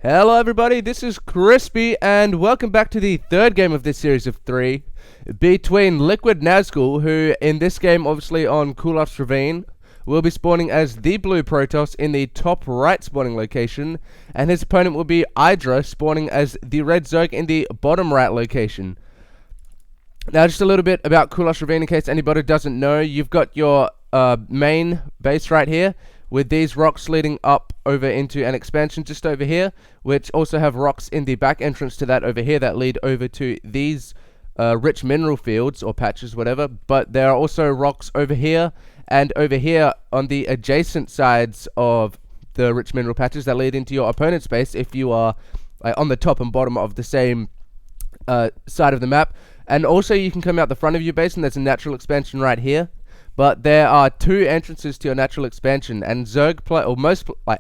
Hello everybody, this is Crispy, and welcome back to the third game of this series of 3 between Liquid Nazgul, who in this game, obviously on Kulas Ravine, will be spawning as the blue Protoss in the top right spawning location, and his opponent will be Idra spawning as the red Zerg in the bottom right location. Now just a little bit about Kulas Ravine in case anybody doesn't know. You've got your main base right here, with these rocks leading up over into an expansion just over here, which also have rocks in the back entrance to that over here that lead over to these rich mineral fields or patches, whatever. But there are also rocks over here and over here on the adjacent sides of the rich mineral patches that lead into your opponent's base if you are on the top and bottom of the same side of the map. And also you can come out the front of your base, and there's a natural expansion right here. But there are 2 entrances to your natural expansion, and Zerg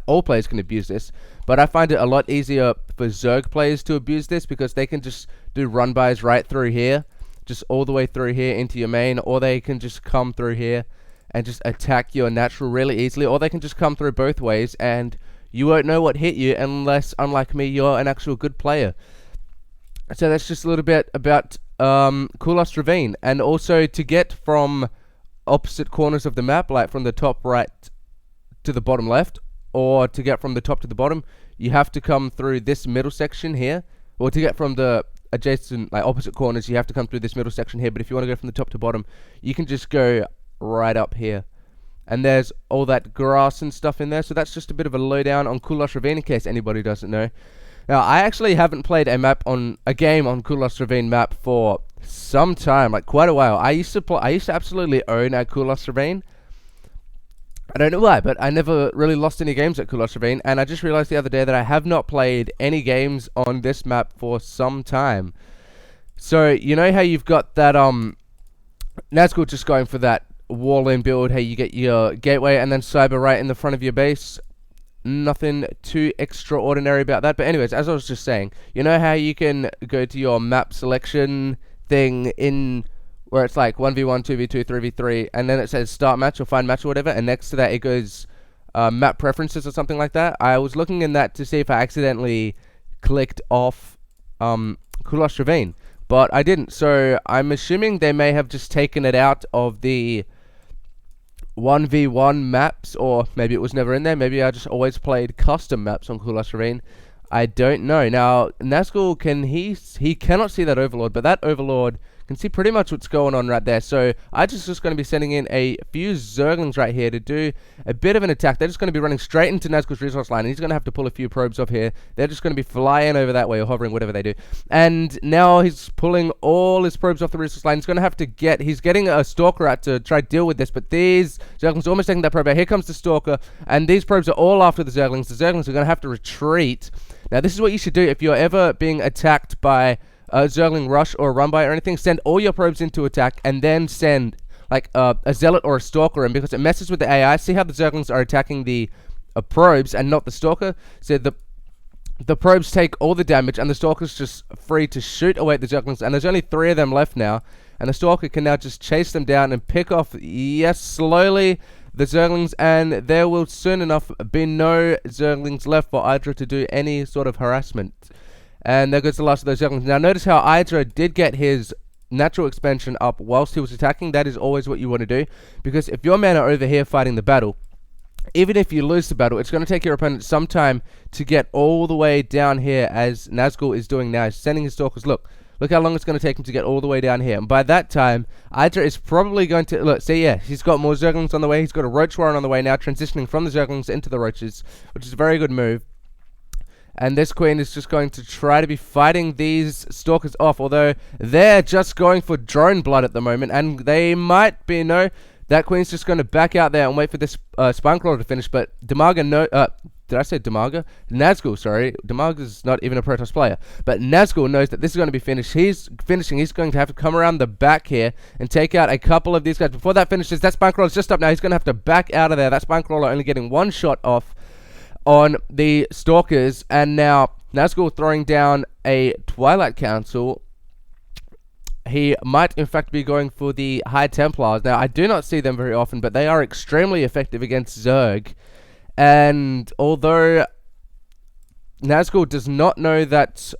all players can abuse this, but I find it a lot easier for Zerg players to abuse this because they can just do run-bys right through here, just all the way through here into your main, or they can just come through here and just attack your natural really easily, or they can just come through both ways and you won't know what hit you unless, unlike me, you're an actual good player. So that's just a little bit about Kulas Ravine, and also to get from opposite corners of the map, like from the top right to the bottom left, or to get from the top to the bottom, you have to come through this middle section here. Or to get from the adjacent, opposite corners, you have to come through this middle section here. But if you want to go from the top to bottom, you can just go right up here, and there's all that grass and stuff in there. So that's just a bit of a lowdown on Kulas Ravine in case anybody doesn't know. Now, I actually haven't played a game on Kulas Ravine map for some time, like quite a while. I used to absolutely own at Kulas Ravine. I don't know why, but I never really lost any games at Kulas Ravine, and I just realized the other day that I have not played any games on this map for some time. So, you know how you've got that Nazgul just going for that wall-in build, hey, you get your gateway and then cyber right in the front of your base. Nothing too extraordinary about that. But anyways, as I was just saying, you know how you can go to your map selection thing in where it's like 1v1, 2v2, 3v3, and then it says start match or find match or whatever, and next to that it goes map preferences or something like that. I was looking in that to see if I accidentally clicked off Kulas Ravine, but I didn't. So I'm assuming they may have just taken it out of the 1v1 maps, or maybe it was never in there. Maybe I just always played custom maps on Kulas Ravine. I don't know. Now, Nazgul, he cannot see that Overlord, but that Overlord can see pretty much what's going on right there. So I just going to be sending in a few Zerglings right here to do a bit of an attack. They're just going to be running straight into Nazgul's resource line, and he's going to have to pull a few probes off here. They're just going to be flying over that way, or hovering, whatever they do. And now he's pulling all his probes off the resource line. He's going to have to he's getting a Stalker out to try to deal with this, but these Zerglings are almost taking that probe out. Here comes the Stalker, and these probes are all after the Zerglings. The Zerglings are going to have to retreat. Now, this is what you should do if you're ever being attacked by a Zergling rush or a run by or anything. Send all your probes into attack, and then send like a Zealot or a Stalker in, because it messes with the AI. See how the Zerglings are attacking the probes and not the Stalker? So the probes take all the damage, and the Stalker's just free to shoot away at the Zerglings. And there's only 3 of them left now, and the Stalker can now just chase them down and pick off, yes, slowly, the Zerglings, and there will soon enough be no Zerglings left for Idra to do any sort of harassment. And there goes the last of those Zerglings. Now notice how Idra did get his natural expansion up whilst he was attacking. That is always what you want to do, because if your men are over here fighting the battle, even if you lose the battle, it's going to take your opponent some time to get all the way down here, as Nazgul is doing now. He's sending his Stalkers. Look how long it's going to take him to get all the way down here. And by that time, Idra is probably going to... Look, see, yeah, he's got more Zerglings on the way. He's got a Roach Warren on the way now, transitioning from the Zerglings into the Roaches, which is a very good move. And this Queen is just going to try to be fighting these Stalkers off, although they're just going for drone blood at the moment, and they might be... No, that Queen's just going to back out there and wait for this Spinecrawler to finish, but Damaga did I say Damaga? Nazgul, sorry. Damaga's not even a Protoss player. But Nazgul knows that this is going to be finished. He's finishing. He's going to have to come around the back here and take out a couple of these guys. Before that finishes, that Spinecrawler's just up now. He's going to have to back out of there. That Spinecrawler only getting 1 shot off on the Stalkers. And now Nazgul throwing down a Twilight Council. He might in fact be going for the High Templars. Now, I do not see them very often, but they are extremely effective against Zerg. And although Nazgul does not know that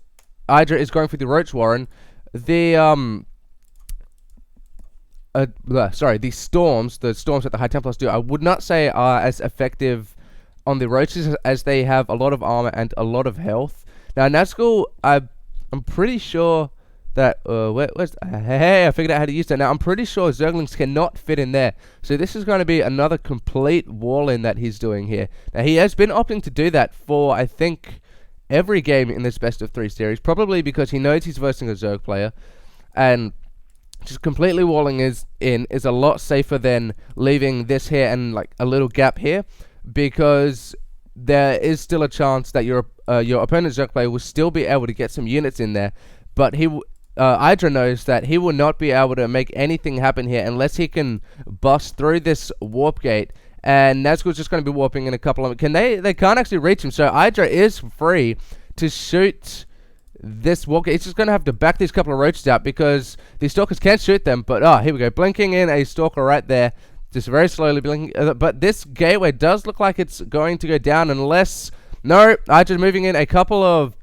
Idra is going for the Roach Warren. The the storms that the High Templars do, I would not say are as effective on the Roaches as they have a lot of armor and a lot of health. Now Nazgul, I'm pretty sure that I figured out how to use that. Now I'm pretty sure Zerglings cannot fit in there, so this is going to be another complete wall in that he's doing here. Now he has been opting to do that for, I think, every game in this best of 3 series, probably because he knows he's versing a Zerg player, and just completely walling is a lot safer than leaving this here and like a little gap here, because there is still a chance that your opponent's Zerg player will still be able to get some units in there, but Idra knows that he will not be able to make anything happen here unless he can bust through this warp gate. And Nazgul's just going to be warping in a couple of... They can't actually reach him, so Idra is free to shoot this warp gate. He's just going to have to back these couple of roaches out because these stalkers can't shoot them. But, here we go. Blinking in a stalker right there. Just very slowly blinking. But this gateway does look like it's going to go down unless... No, Idra's moving in a couple of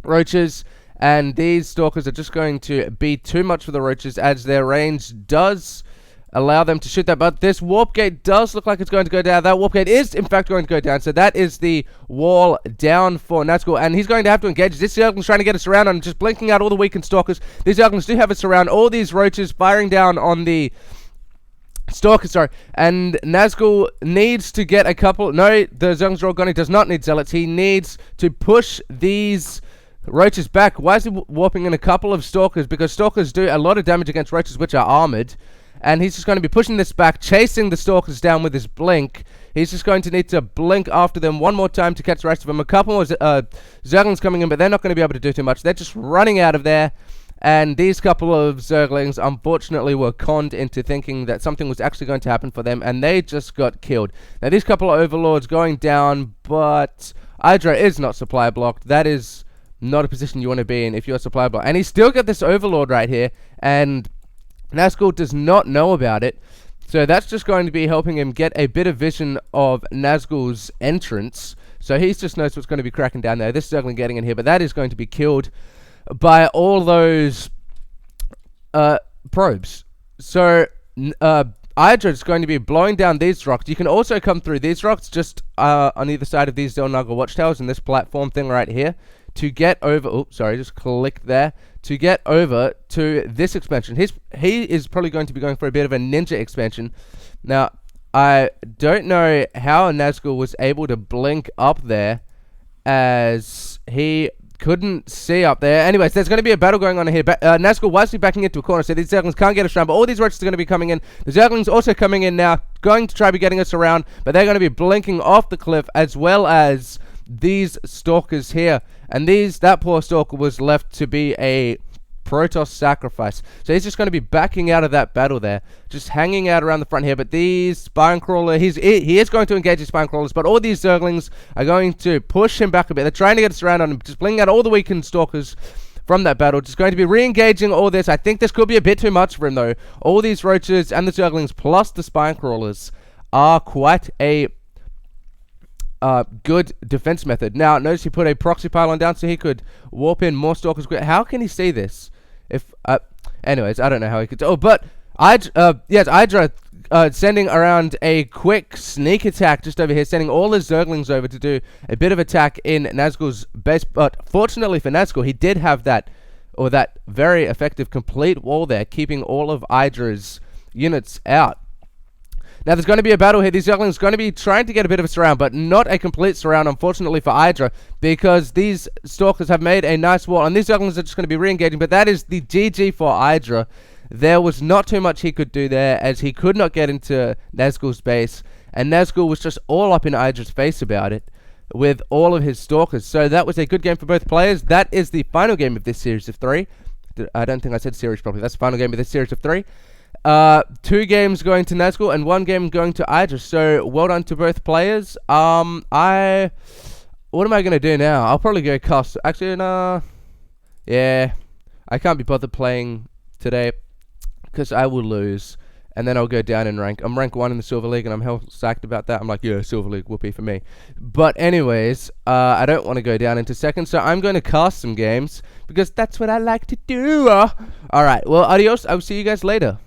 roaches. And these stalkers are just going to be too much for the roaches as their range does allow them to shoot that. But this warp gate does look like it's going to go down. That warp gate is, in fact, going to go down. So that is the wall down for Nazgul. And he's going to have to engage. This Zergling's trying to get a surround on him, just blinking out all the weakened stalkers. These Zerglings do have a surround. All these roaches firing down on the stalkers, sorry. And Nazgul needs to get a couple... No, the Zerglings are all gone. He does not need zealots. He needs to push these... roaches back. Why is he warping in a couple of stalkers? Because stalkers do a lot of damage against roaches, which are armored. And he's just going to be pushing this back, chasing the stalkers down with his blink. He's just going to need to blink after them one more time to catch the rest of them. A couple more Zerglings coming in, but they're not going to be able to do too much. They're just running out of there. And these couple of Zerglings, unfortunately, were conned into thinking that something was actually going to happen for them, and they just got killed. Now, these couple of Overlords going down, but Idra is not supply blocked. That is... not a position you want to be in if you're a supply block. And he's still got this Overlord right here, and Nazgul does not know about it. So that's just going to be helping him get a bit of vision of Nazgul's entrance. So he just knows what's going to be cracking down there. This is Zergling getting in here, but that is going to be killed by all those probes. So Idra is going to be blowing down these rocks. You can also come through these rocks just on either side of these Zelnaga watchtowers and this platform thing right here to get over... Oops, sorry, just click there. To get over to this expansion. He is probably going to be going for a bit of a ninja expansion. Now, I don't know how Nazgul was able to blink up there as he couldn't see up there. Anyways, there's going to be a battle going on here. Nazgul wisely backing into a corner, so these Zerglings can't get us around, but all these roaches are going to be coming in. The Zerglings also coming in now, going to try to be getting us around, but they're going to be blinking off the cliff, as well as these stalkers here. And that poor stalker was left to be a Protoss sacrifice. So he's just going to be backing out of that battle there, just hanging out around the front here. But these spine crawler, he is going to engage his spine crawlers, but all these Zerglings are going to push him back a bit. They're trying to get us around on him, just blinking out all the weakened stalkers from that battle. Just going to be re-engaging all this. I think this could be a bit too much for him though. All these roaches and the Zerglings plus the spine crawlers are quite a good defense method. Now, notice he put a proxy pylon down so he could warp in more stalkers. How can he see this? If anyways, I don't know how he could. Oh, but Idra sending around a quick sneak attack just over here, sending all his Zerglings over to do a bit of attack in Nazgul's base. But fortunately for Nazgul, he did have that very effective complete wall there, keeping all of Idra's units out. Now, there's going to be a battle here. These Zerglings are going to be trying to get a bit of a surround, but not a complete surround, unfortunately, for Idra, because these Stalkers have made a nice wall, and these Zerglings are just going to be re-engaging, but that is the GG for Idra. There was not too much he could do there, as he could not get into Nazgul's base, and Nazgul was just all up in Idra's face about it, with all of his Stalkers. So that was a good game for both players. That is the final game of this series of 3. I don't think I said series properly. That's the final game of this series of 3. 2 games going to Nazgul and 1 game going to Idra. So well done to both players. What am I gonna do now? I'll probably go cast. Actually, no. Yeah, I can't be bothered playing today because I will lose. and then I'll go down in rank. I'm rank 1 in the Silver League, and I'm hell psyched about that. I'm like, yeah, Silver League, whoopee for me. But anyways, I don't want to go down into second, so I'm going to cast some games, because that's what I like to do. Alright, well, adios. I'll see you guys later.